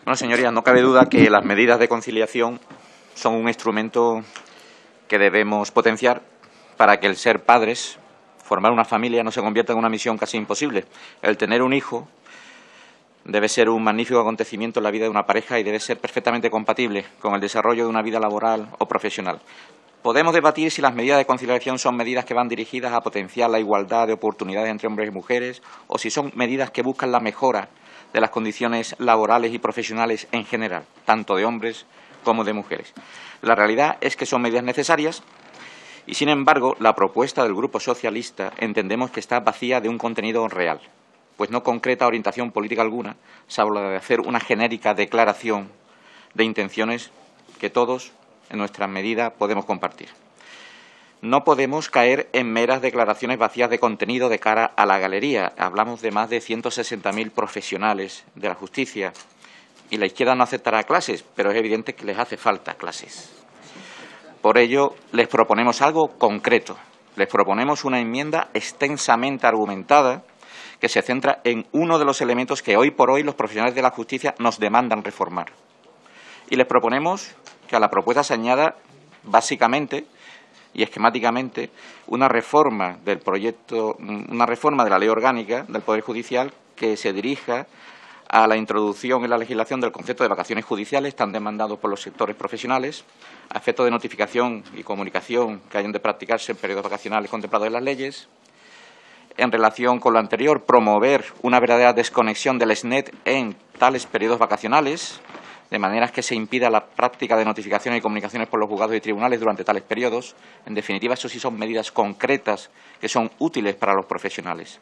Bueno, señorías, no cabe duda que las medidas de conciliación son un instrumento que debemos potenciar para que el ser padres, formar una familia, no se convierta en una misión casi imposible. El tener un hijo debe ser un magnífico acontecimiento en la vida de una pareja y debe ser perfectamente compatible con el desarrollo de una vida laboral o profesional. Podemos debatir si las medidas de conciliación son medidas que van dirigidas a potenciar la igualdad de oportunidades entre hombres y mujeres o si son medidas que buscan la mejora de las condiciones laborales y profesionales en general, tanto de hombres como de mujeres. La realidad es que son medidas necesarias y, sin embargo, la propuesta del Grupo Socialista entendemos que está vacía de un contenido real, pues no concreta orientación política alguna, salvo la de hacer una genérica declaración de intenciones que todos, en nuestra medida, podemos compartir. No podemos caer en meras declaraciones vacías de contenido de cara a la galería. Hablamos de más de 160.000 profesionales de la justicia y la izquierda no aceptará clases, pero es evidente que les hace falta clases. Por ello, les proponemos algo concreto. Les proponemos una enmienda extensamente argumentada que se centra en uno de los elementos que hoy por hoy los profesionales de la justicia nos demandan reformar. Y les proponemos que a la propuesta se añada básicamente y esquemáticamente una reforma del proyecto, una reforma de la Ley Orgánica del Poder Judicial que se dirija a la introducción en la legislación del concepto de vacaciones judiciales, tan demandado por los sectores profesionales, a efectos de notificación y comunicación que hayan de practicarse en periodos vacacionales contemplados en las leyes. En relación con lo anterior, promover una verdadera desconexión del SNET en tales periodos vacacionales, de manera que se impida la práctica de notificaciones y comunicaciones por los juzgados y tribunales durante tales periodos. En definitiva, eso sí son medidas concretas que son útiles para los profesionales.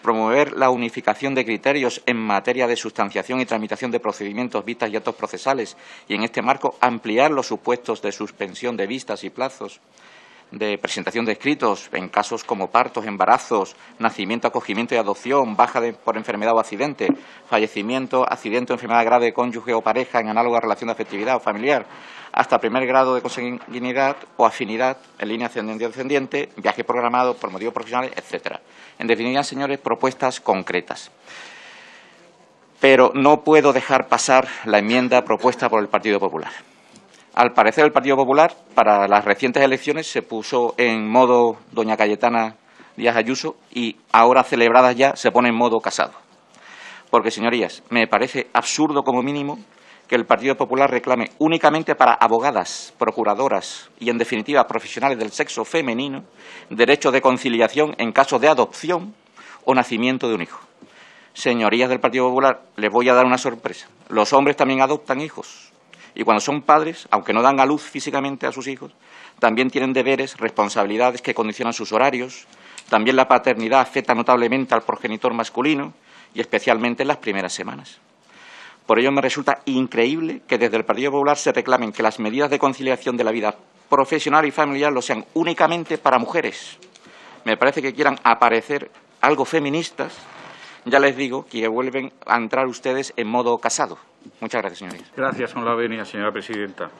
Promover la unificación de criterios en materia de sustanciación y tramitación de procedimientos, vistas y actos procesales y, en este marco, ampliar los supuestos de suspensión de vistas y plazos de presentación de escritos en casos como partos, embarazos, nacimiento, acogimiento y adopción, baja por enfermedad o accidente, fallecimiento, accidente o enfermedad grave de cónyuge o pareja en análoga relación de afectividad o familiar, hasta primer grado de consanguinidad o afinidad en línea ascendente o descendiente, viaje programado por motivos profesionales, etcétera. En definitiva, señores, propuestas concretas. Pero no puedo dejar pasar la enmienda propuesta por el Partido Popular. Al parecer, el Partido Popular, para las recientes elecciones, se puso en modo doña Cayetana Díaz Ayuso y, ahora celebradas ya, se pone en modo Casado. Porque, señorías, me parece absurdo como mínimo que el Partido Popular reclame únicamente para abogadas, procuradoras y, en definitiva, profesionales del sexo femenino, derechos de conciliación en caso de adopción o nacimiento de un hijo. Señorías del Partido Popular, les voy a dar una sorpresa. Los hombres también adoptan hijos. Y cuando son padres, aunque no dan a luz físicamente a sus hijos, también tienen deberes, responsabilidades que condicionan sus horarios. También la paternidad afecta notablemente al progenitor masculino y especialmente en las primeras semanas. Por ello me resulta increíble que desde el Partido Popular se reclamen que las medidas de conciliación de la vida profesional y familiar lo sean únicamente para mujeres. Me parece que quieran aparecer algo feministas. Ya les digo que vuelven a entrar ustedes en modo Casado. Muchas gracias, señorías. Gracias, con la venia, señora presidenta.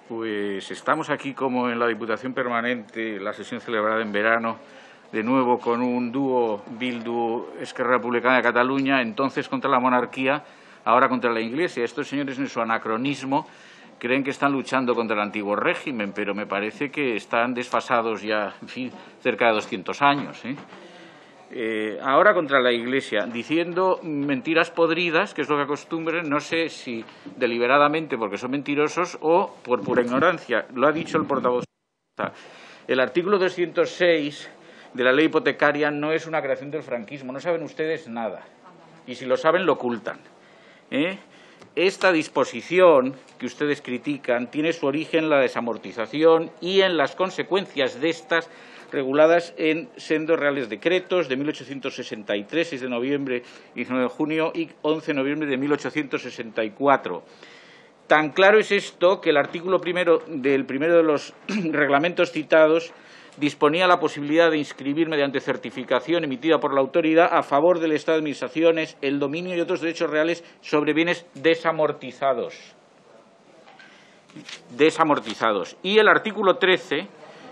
Pues estamos aquí como en la Diputación Permanente, la sesión celebrada en verano, de nuevo con un dúo Bildu-Esquerra Republicana de Cataluña, entonces contra la monarquía, ahora contra la Iglesia. Estos señores, en su anacronismo, creen que están luchando contra el antiguo régimen, pero me parece que están desfasados ya, en fin, cerca de 200 años, ahora contra la Iglesia, diciendo mentiras podridas, que es lo que acostumbran, no sé si deliberadamente porque son mentirosos o por pura ignorancia. Lo ha dicho el portavoz. El artículo 206 de la ley hipotecaria no es una creación del franquismo, no saben ustedes nada. Y si lo saben, lo ocultan. Esta disposición que ustedes critican tiene su origen en la desamortización y en las consecuencias de estas reguladas en sendos reales decretos de 1863, 6 de noviembre, 19 de junio y 11 de noviembre de 1864. Tan claro es esto que el artículo primero de los reglamentos citados disponía la posibilidad de inscribir mediante certificación emitida por la autoridad a favor del Estado de Administraciones el dominio y otros derechos reales sobre bienes desamortizados. Y el artículo 13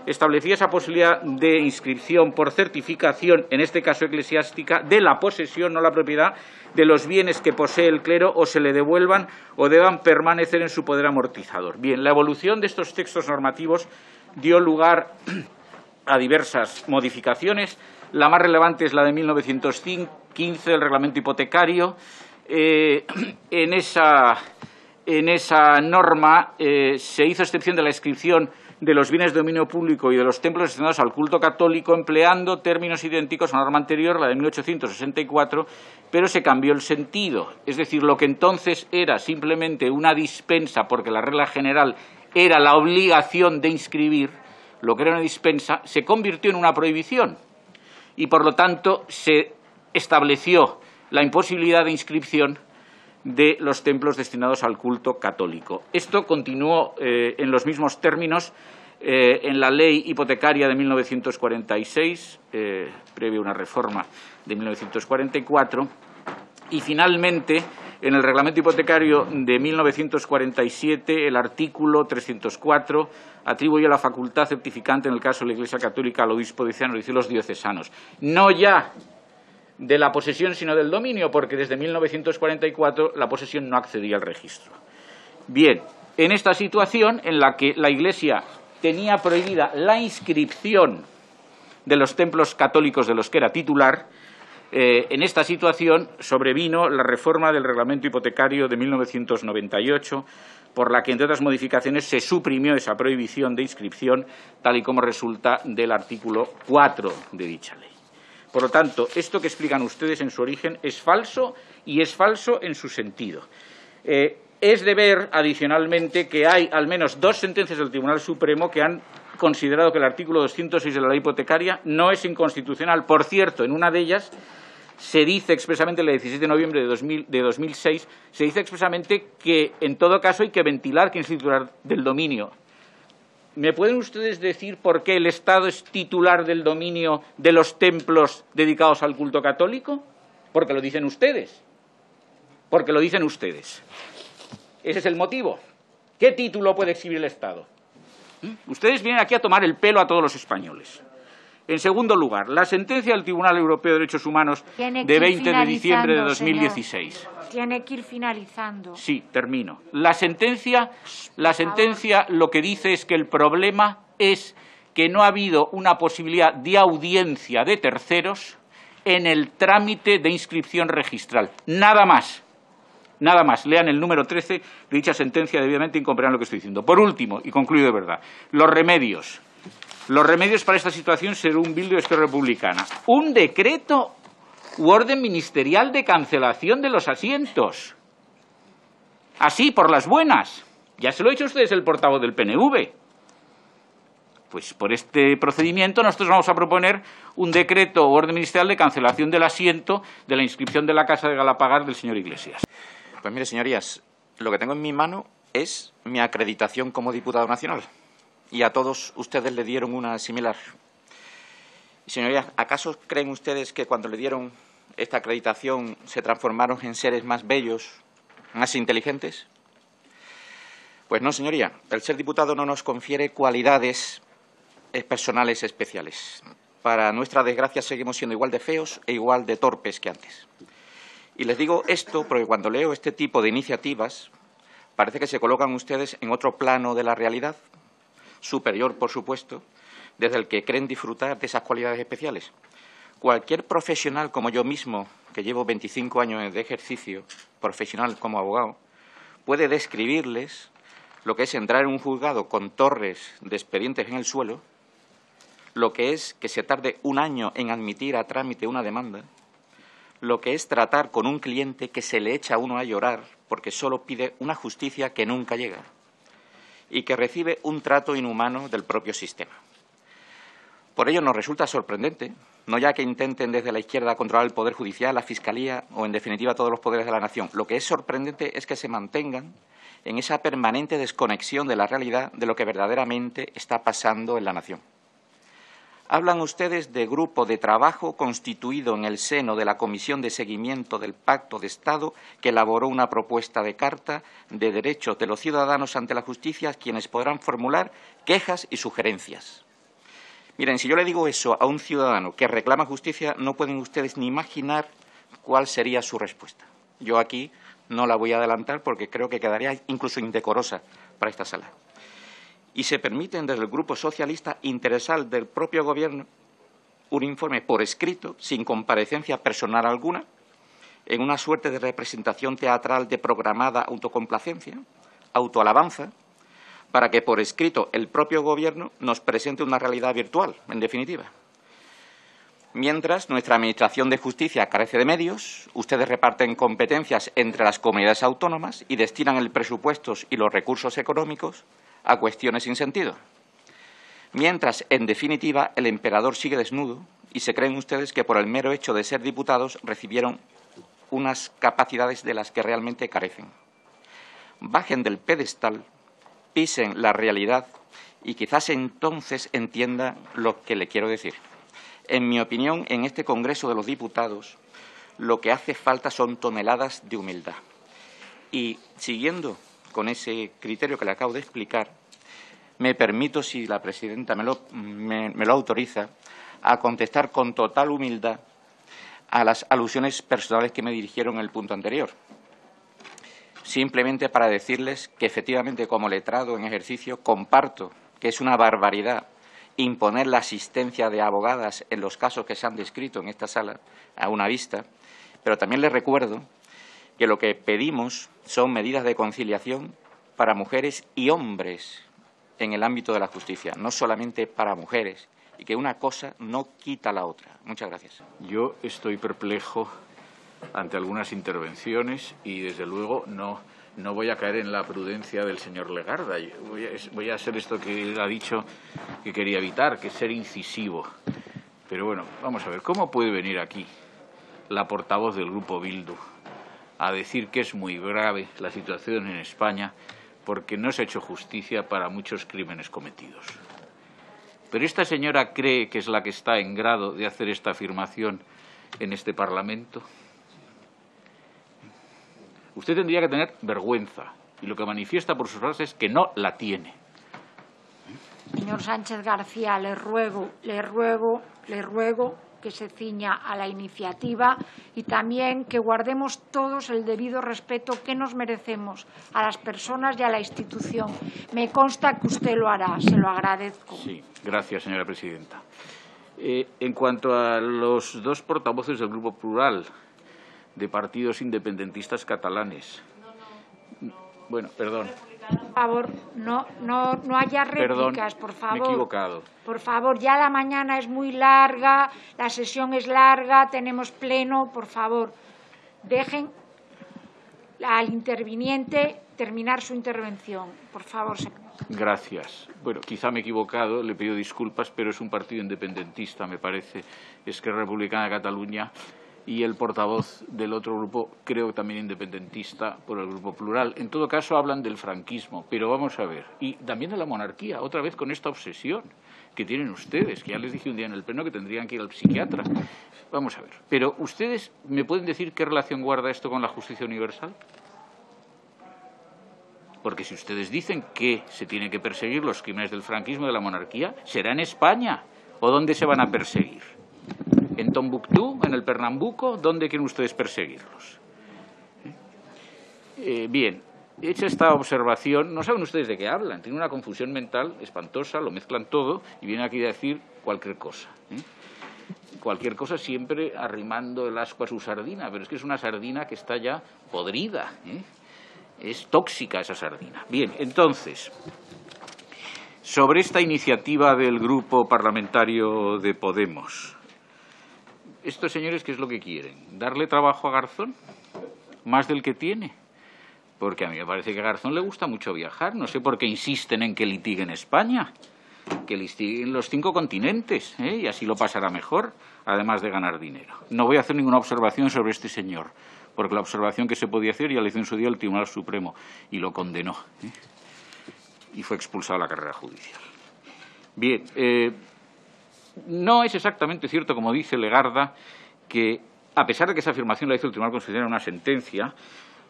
establecía esa posibilidad de inscripción por certificación, en este caso eclesiástica, de la posesión, no la propiedad, de los bienes que posee el clero o se le devuelvan o deban permanecer en su poder amortizador. Bien, la evolución de estos textos normativos dio lugar a diversas modificaciones. La más relevante es la de 1915, el reglamento hipotecario. En esa norma se hizo excepción de la inscripción de los bienes de dominio público y de los templos destinados al culto católico, empleando términos idénticos a la norma anterior, la de 1864, pero se cambió el sentido. Es decir, lo que entonces era simplemente una dispensa, porque la regla general era la obligación de inscribir, lo que era una dispensa, se convirtió en una prohibición y, por lo tanto, se estableció la imposibilidad de inscripción de los templos destinados al culto católico. Esto continuó en los mismos términos en la ley hipotecaria de 1946, previa a una reforma de 1944, y finalmente en el reglamento hipotecario de 1947, el artículo 304 atribuye la facultad certificante en el caso de la Iglesia Católica al obispo diocesano, es decir, los diocesanos. No ya de la posesión, sino del dominio, porque desde 1944 la posesión no accedía al registro. Bien, en esta situación en la que la Iglesia tenía prohibida la inscripción de los templos católicos de los que era titular, en esta situación sobrevino la reforma del reglamento hipotecario de 1998, por la que, entre otras modificaciones, se suprimió esa prohibición de inscripción, tal y como resulta del artículo 4 de dicha ley. Por lo tanto, esto que explican ustedes en su origen es falso y es falso en su sentido. Es de ver, adicionalmente, que hay al menos 2 sentencias del Tribunal Supremo que han considerado que el artículo 206 de la ley hipotecaria no es inconstitucional. Por cierto, en una de ellas se dice expresamente, el 16 de noviembre de 2006, se dice expresamente que, en todo caso, hay que ventilar quién es titular del dominio. ¿Me pueden ustedes decir por qué el Estado es titular del dominio de los templos dedicados al culto católico? Porque lo dicen ustedes. Porque lo dicen ustedes. Ese es el motivo. ¿Qué título puede exhibir el Estado? Ustedes vienen aquí a tomar el pelo a todos los españoles. En segundo lugar, la sentencia del Tribunal Europeo de Derechos Humanos de 20 de diciembre de 2016. Señor. Tiene que ir finalizando. Sí, termino. La sentencia lo que dice es que el problema es que no ha habido una posibilidad de audiencia de terceros en el trámite de inscripción registral. Nada más. Nada más. Lean el número 13 de dicha sentencia, debidamente y comprenderán lo que estoy diciendo. Por último, y concluyo de verdad, los remedios. Los remedios para esta situación según Bildu y Esquerra Republicana. Un decreto u orden ministerial de cancelación de los asientos. Así, por las buenas. Ya se lo ha dicho a ustedes el portavoz del PNV. Pues por este procedimiento nosotros vamos a proponer un decreto u orden ministerial de cancelación del asiento de la inscripción de la Casa de Galapagar del señor Iglesias. Pues mire, señorías, lo que tengo en mi mano es mi acreditación como diputado nacional. Y a todos ustedes le dieron una similar. Señorías, ¿acaso creen ustedes que cuando le dieron esta acreditación se transformaron en seres más bellos, más inteligentes? Pues no, señoría. El ser diputado no nos confiere cualidades personales especiales. Para nuestra desgracia seguimos siendo igual de feos e igual de torpes que antes. Y les digo esto porque cuando leo este tipo de iniciativas parece que se colocan ustedes en otro plano de la realidad, superior, por supuesto, desde el que creen disfrutar de esas cualidades especiales. Cualquier profesional como yo mismo, que llevo 25 años de ejercicio profesional como abogado, puede describirles lo que es entrar en un juzgado con torres de expedientes en el suelo, lo que es que se tarde un año en admitir a trámite una demanda, lo que es tratar con un cliente que se le echa a uno a llorar porque solo pide una justicia que nunca llega y que recibe un trato inhumano del propio sistema. Por ello nos resulta sorprendente, no ya que intenten desde la izquierda controlar el Poder Judicial, la Fiscalía o, en definitiva, todos los poderes de la nación. Lo que es sorprendente es que se mantengan en esa permanente desconexión de la realidad de lo que verdaderamente está pasando en la nación. Hablan ustedes de grupo de trabajo constituido en el seno de la Comisión de Seguimiento del Pacto de Estado que elaboró una propuesta de carta de derechos de los ciudadanos ante la justicia, quienes podrán formular quejas y sugerencias. Miren, si yo le digo eso a un ciudadano que reclama justicia, no pueden ustedes ni imaginar cuál sería su respuesta. Yo aquí no la voy a adelantar porque creo que quedaría incluso indecorosa para esta sala. Y se permiten desde el Grupo Socialista interesar del propio Gobierno un informe por escrito, sin comparecencia personal alguna, en una suerte de representación teatral de programada autocomplacencia, autoalabanza, para que por escrito el propio Gobierno nos presente una realidad virtual, en definitiva. Mientras nuestra Administración de Justicia carece de medios, ustedes reparten competencias entre las comunidades autónomas y destinan el presupuesto y los recursos económicos a cuestiones sin sentido. Mientras, en definitiva, el emperador sigue desnudo y se creen ustedes que por el mero hecho de ser diputados recibieron unas capacidades de las que realmente carecen. Bajen del pedestal, pisen la realidad y quizás entonces entienda lo que le quiero decir. En mi opinión, en este Congreso de los Diputados, lo que hace falta son toneladas de humildad. Y siguiendo con ese criterio que le acabo de explicar, me permito, si la presidenta me lo autoriza, a contestar con total humildad a las alusiones personales que me dirigieron en el punto anterior. Simplemente para decirles que, efectivamente, como letrado en ejercicio, comparto que es una barbaridad imponer la asistencia de abogadas en los casos que se han descrito en esta sala a una vista, pero también les recuerdo que lo que pedimos son medidas de conciliación para mujeres y hombres en el ámbito de la justicia, no solamente para mujeres, y que una cosa no quita la otra. Muchas gracias. Yo estoy perplejo ante algunas intervenciones y, desde luego, no voy a caer en la prudencia del señor Legarda. Voy a hacer esto que él ha dicho que quería evitar, que es ser incisivo. Pero bueno, vamos a ver, ¿cómo puede venir aquí la portavoz del Grupo Bildu a decir que es muy grave la situación en España porque no se ha hecho justicia para muchos crímenes cometidos? Pero esta señora cree que es la que está en grado de hacer esta afirmación en este Parlamento. Usted tendría que tener vergüenza, y lo que manifiesta por sus frases es que no la tiene. Señor Sánchez García, le ruego que se ciña a la iniciativa y también que guardemos todos el debido respeto que nos merecemos a las personas y a la institución. Me consta que usted lo hará, se lo agradezco. Sí, gracias, señora presidenta. En cuanto a los dos portavoces del Grupo Plural, de partidos independentistas catalanes. Bueno, perdón. Por favor, no haya réplicas, por favor. Me he equivocado. Por favor, ya la mañana es muy larga, la sesión es larga, tenemos pleno, por favor. Dejen al interviniente terminar su intervención, por favor. Gracias. Bueno, quizá me he equivocado, le pido disculpas, pero es un partido independentista, me parece, Esquerra Republicana de Cataluña, y el portavoz del otro grupo, creo que también independentista, por el Grupo Plural. En todo caso, hablan del franquismo, pero vamos a ver. Y también de la monarquía, otra vez con esta obsesión que tienen ustedes, que ya les dije un día en el pleno que tendrían que ir al psiquiatra. Vamos a ver. Pero, ¿ustedes me pueden decir qué relación guarda esto con la justicia universal? Porque si ustedes dicen que se tienen que perseguir los crímenes del franquismo y de la monarquía, ¿será en España? ¿O dónde se van a perseguir? ¿En Tombuctú? ¿En el Pernambuco? ¿Dónde quieren ustedes perseguirlos? Bien, hecha esta observación, no saben ustedes de qué hablan. Tienen una confusión mental espantosa, lo mezclan todo y vienen aquí a decir cualquier cosa. Cualquier cosa siempre arrimando el ascua a su sardina, pero es que es una sardina que está ya podrida. Es tóxica esa sardina. Bien, entonces, sobre esta iniciativa del Grupo Parlamentario de Podemos, estos señores, ¿qué es lo que quieren? ¿Darle trabajo a Garzón? ¿Más del que tiene? Porque a mí me parece que a Garzón le gusta mucho viajar. No sé por qué insisten en que litigue en España. Que litigue en los 5 continentes, y así lo pasará mejor, además de ganar dinero. No voy a hacer ninguna observación sobre este señor, porque la observación que se podía hacer ya la hizo en su día el Tribunal Supremo y lo condenó. Y fue expulsado de la carrera judicial. Bien, no es exactamente cierto, como dice Legarda, que, a pesar de que esa afirmación la hizo el Tribunal Constitucional en una sentencia,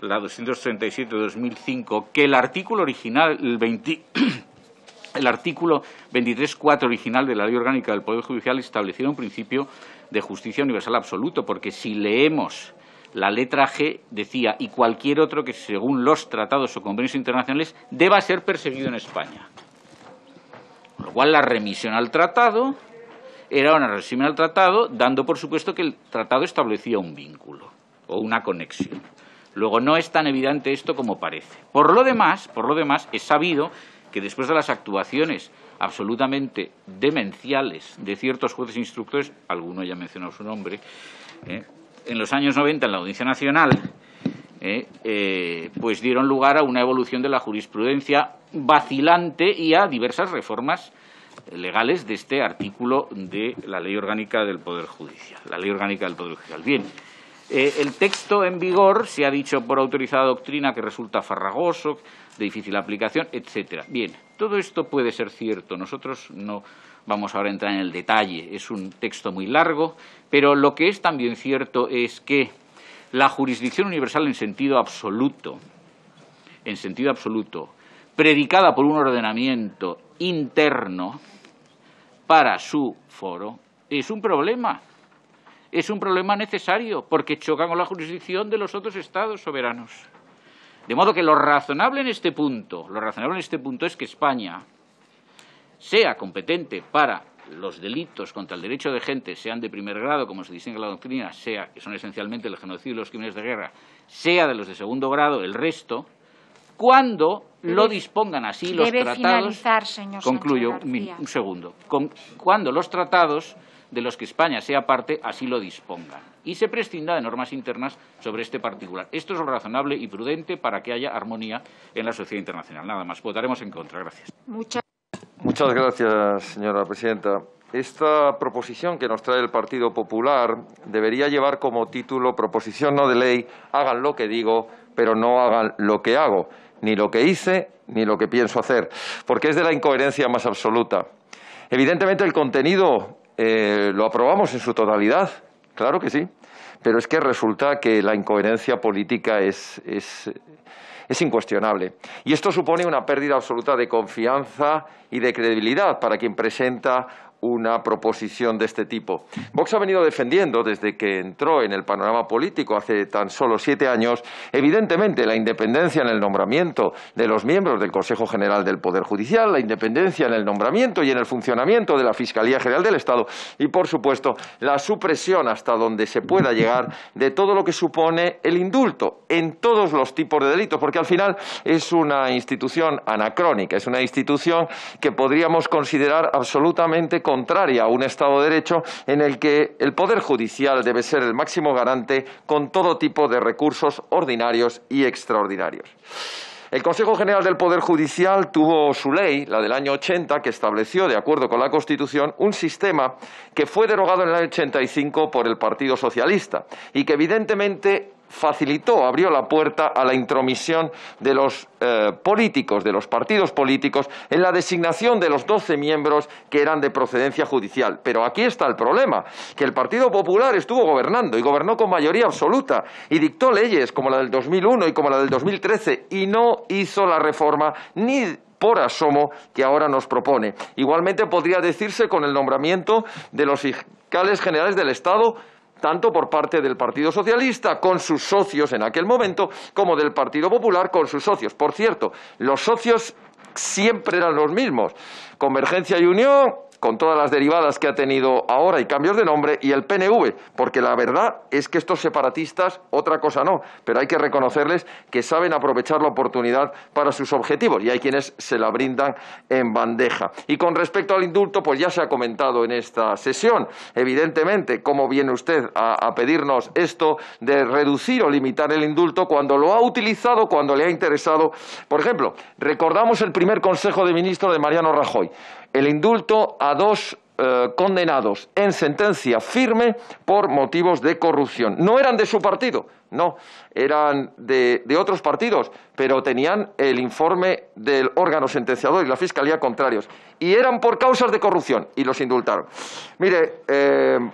la 237 de 2005, que el artículo original, el El artículo 23.4 original de la Ley Orgánica del Poder Judicial establecía un principio de justicia universal absoluto, porque si leemos la letra G, decía, y cualquier otro que, según los tratados o convenios internacionales, deba ser perseguido en España. Con lo cual, la remisión al tratado era una remisión al tratado, dando por supuesto que el tratado establecía un vínculo o una conexión. Luego, no es tan evidente esto como parece. Por lo demás, es sabido que después de las actuaciones absolutamente demenciales de ciertos jueces instructores, alguno ya ha mencionado su nombre, en los años 90 en la Audiencia Nacional, pues dieron lugar a una evolución de la jurisprudencia vacilante y a diversas reformas legales de este artículo de la Ley Orgánica del Poder Judicial. La Ley Orgánica del Poder Judicial. Bien, el texto en vigor se ha dicho por autorizada doctrina que resulta farragoso, de difícil aplicación, etcétera. Bien, todo esto puede ser cierto. Nosotros no vamos ahora a entrar en el detalle. Es un texto muy largo, pero lo que es también cierto es que la jurisdicción universal en sentido absoluto, predicada por un ordenamiento interno para su foro, es un problema. Es un problema necesario, porque choca con la jurisdicción de los otros estados soberanos. De modo que lo razonable en este punto es que España sea competente para los delitos contra el derecho de gente, sean de primer grado, como se distingue en la doctrina, sea, que son esencialmente el genocidio y los crímenes de guerra, sea de los de segundo grado, el resto, cuando lo dispongan así los tratados. Finalizar, señor concluyo Sánchez un segundo. Cuando los tratados de los que España sea parte así lo dispongan y se prescinda de normas internas sobre este particular. Esto es lo razonable y prudente para que haya armonía en la sociedad internacional. Nada más. Votaremos en contra. Gracias. Muchas gracias, señora presidenta. Esta proposición que nos trae el Partido Popular debería llevar como título proposición no de ley, hagan lo que digo, pero no hagan lo que hago, ni lo que hice, ni lo que pienso hacer, porque es de la incoherencia más absoluta. Evidentemente el contenido lo aprobamos en su totalidad, claro que sí, pero es que resulta que la incoherencia política es incuestionable. Y esto supone una pérdida absoluta de confianza y de credibilidad para quien presenta una proposición de este tipo. Vox ha venido defendiendo, desde que entró en el panorama político hace tan solo 7 años, evidentemente la independencia en el nombramiento de los miembros del Consejo General del Poder Judicial, la independencia en el nombramiento y en el funcionamiento de la Fiscalía General del Estado y, por supuesto, la supresión hasta donde se pueda llegar de todo lo que supone el indulto en todos los tipos de delitos, porque al final es una institución anacrónica, es una institución que podríamos considerar absolutamente contraria a un Estado de Derecho en el que el Poder Judicial debe ser el máximo garante con todo tipo de recursos ordinarios y extraordinarios. El Consejo General del Poder Judicial tuvo su ley, la del año 80, que estableció, de acuerdo con la Constitución, un sistema que fue derogado en el año 85 por el Partido Socialista y que evidentemente facilitó, abrió la puerta a la intromisión de los políticos, de los partidos políticos, en la designación de los 12 miembros que eran de procedencia judicial. Pero aquí está el problema, que el Partido Popular estuvo gobernando y gobernó con mayoría absoluta y dictó leyes como la del 2001 y como la del 2013 y no hizo la reforma ni por asomo que ahora nos propone. Igualmente podría decirse con el nombramiento de los fiscales generales del Estado, tanto por parte del Partido Socialista con sus socios en aquel momento, como del Partido Popular con sus socios. Por cierto, los socios siempre eran los mismos: Convergencia y Unión, con todas las derivadas que ha tenido ahora y cambios de nombre, y el PNV, porque la verdad es que estos separatistas, otra cosa no, pero hay que reconocerles que saben aprovechar la oportunidad para sus objetivos, y hay quienes se la brindan en bandeja. Y con respecto al indulto, pues ya se ha comentado en esta sesión, evidentemente, cómo viene usted a pedirnos esto de reducir o limitar el indulto cuando lo ha utilizado, cuando le ha interesado. Por ejemplo, recordamos el primer Consejo de Ministros de Mariano Rajoy. El indulto a 2 condenados en sentencia firme por motivos de corrupción. No eran de su partido, no, eran de otros partidos, pero tenían el informe del órgano sentenciador y la Fiscalía contrarios. Y eran por causas de corrupción y los indultaron. Mire,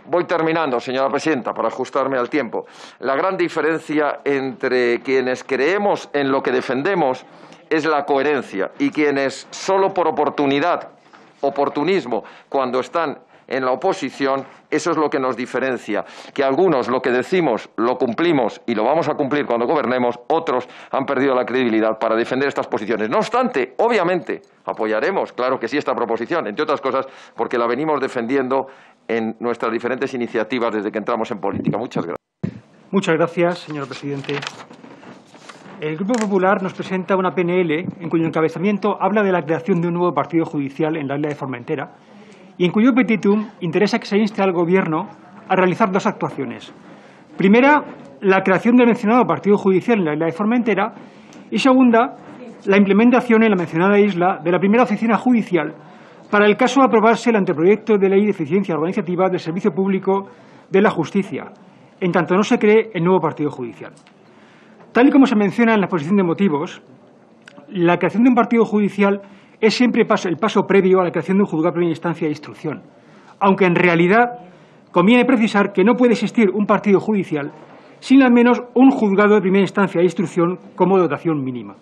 voy terminando, señora presidenta, para ajustarme al tiempo. La gran diferencia entre quienes creemos en lo que defendemos es la coherencia y quienes solo por oportunismo, cuando están en la oposición, eso es lo que nos diferencia, que algunos lo que decimos lo cumplimos y lo vamos a cumplir cuando gobernemos, otros han perdido la credibilidad para defender estas posiciones. No obstante, obviamente, apoyaremos, claro que sí, esta proposición, entre otras cosas, porque la venimos defendiendo en nuestras diferentes iniciativas desde que entramos en política. Muchas gracias. Muchas gracias, señor presidente. El Grupo Popular nos presenta una PNL en cuyo encabezamiento habla de la creación de un nuevo partido judicial en la isla de Formentera y en cuyo petitum interesa que se inste al Gobierno a realizar dos actuaciones. Primera, la creación del mencionado partido judicial en la isla de Formentera y segunda, la implementación en la mencionada isla de la primera oficina judicial para el caso de aprobarse el anteproyecto de ley de eficiencia organizativa del Servicio Público de la Justicia, en tanto no se cree el nuevo partido judicial. Tal y como se menciona en la exposición de motivos, la creación de un partido judicial es siempre el paso previo a la creación de un juzgado de primera instancia de instrucción, aunque en realidad conviene precisar que no puede existir un partido judicial sin al menos un juzgado de primera instancia de instrucción como dotación mínima.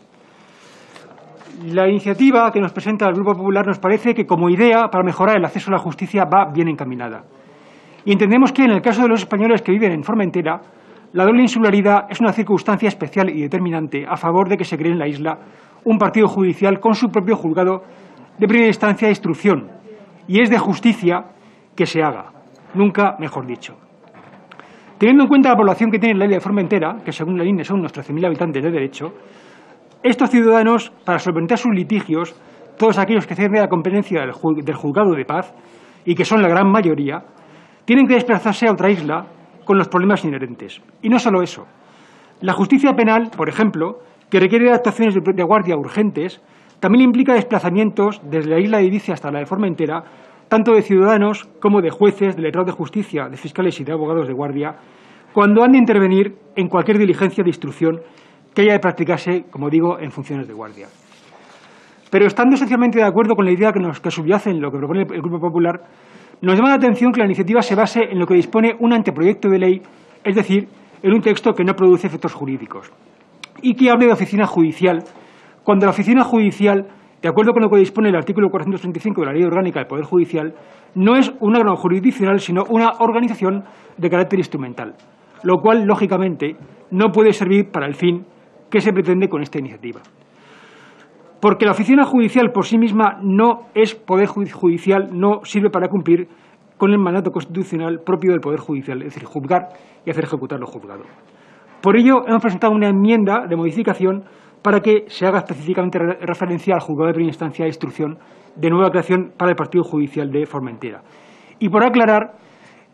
La iniciativa que nos presenta el Grupo Popular nos parece que como idea para mejorar el acceso a la justicia va bien encaminada. Y entendemos que en el caso de los españoles que viven en Formentera, la doble insularidad es una circunstancia especial y determinante a favor de que se cree en la isla un partido judicial con su propio juzgado de primera instancia de instrucción, y es de justicia que se haga, nunca mejor dicho. Teniendo en cuenta la población que tiene la isla de Formentera, que según la INE son unos 13.000 habitantes de derecho, estos ciudadanos, para solventar sus litigios, todos aquellos que ceden a la competencia del juzgado de paz, y que son la gran mayoría, tienen que desplazarse a otra isla con los problemas inherentes. Y no solo eso. La justicia penal, por ejemplo, que requiere actuaciones de guardia urgentes, también implica desplazamientos desde la isla de Ibiza hasta la de Formentera, tanto de ciudadanos como de jueces, de letrados de justicia, de fiscales y de abogados de guardia, cuando han de intervenir en cualquier diligencia de instrucción que haya de practicarse, como digo, en funciones de guardia. Pero estando esencialmente de acuerdo con la idea que subyace en lo que propone el Grupo Popular, nos llama la atención que la iniciativa se base en lo que dispone un anteproyecto de ley, es decir, en un texto que no produce efectos jurídicos, y que hable de oficina judicial, cuando la oficina judicial, de acuerdo con lo que dispone el artículo 435 de la Ley Orgánica del Poder Judicial, no es un órgano jurisdiccional, sino una organización de carácter instrumental, lo cual, lógicamente, no puede servir para el fin que se pretende con esta iniciativa. Porque la oficina judicial por sí misma no es poder judicial, no sirve para cumplir con el mandato constitucional propio del Poder Judicial, es decir, juzgar y hacer ejecutar lo juzgado. Por ello, hemos presentado una enmienda de modificación para que se haga específicamente referencia al juzgado de primera instancia de instrucción de nueva creación para el partido judicial de Formentera. Y por aclarar,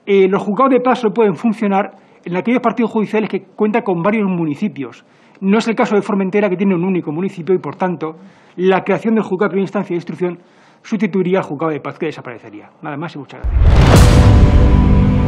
los juzgados de paz solo pueden funcionar en aquellos partidos judiciales que cuentan con varios municipios. No es el caso de Formentera, que tiene un único municipio y, por tanto, la creación del juzgado de primera instancia de instrucción sustituiría al juzgado de paz, que desaparecería. Nada más y muchas gracias.